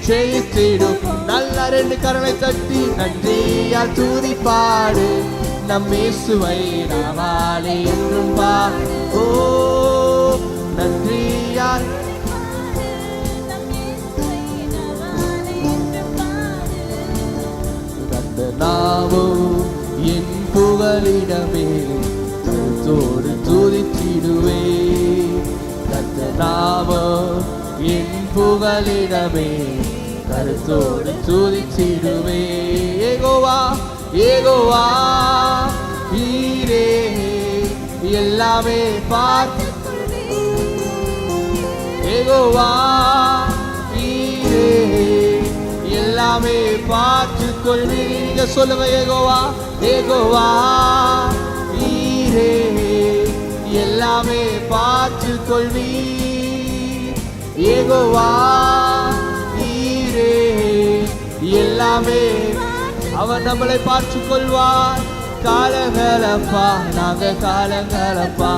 ஜெயித்திடும். நல்ல ரெண்டு கரங்களை தட்டி நன்றியால் துதிப்பாடு. நம் இயேசுவை நாமாலே என்றும் பாடு. ஓ நன்றியால் கர்த்த நாமம் என் புகலிடமே, கருத்தோடு துதித்திடுவே. கர்த்த நாமம் என் புகலிடமே, கருத்தோடு துதித்திடுவே. யெகோவா யெகோவா நீரே எல்லாமே பார்த்து. யெகோவா நீரே எல்லாமே பார்த்து கொள்வீங்க. சொல்லுங்க யெகோவா யெகோவா நீரே எல்லாமே பார்த்து கொள்வீ. யெகோவா நீரே எல்லாமே அவர் நம்மளை பார்த்து கொள்வார். காலங்களப்பா நாங்க காலங்களப்பா.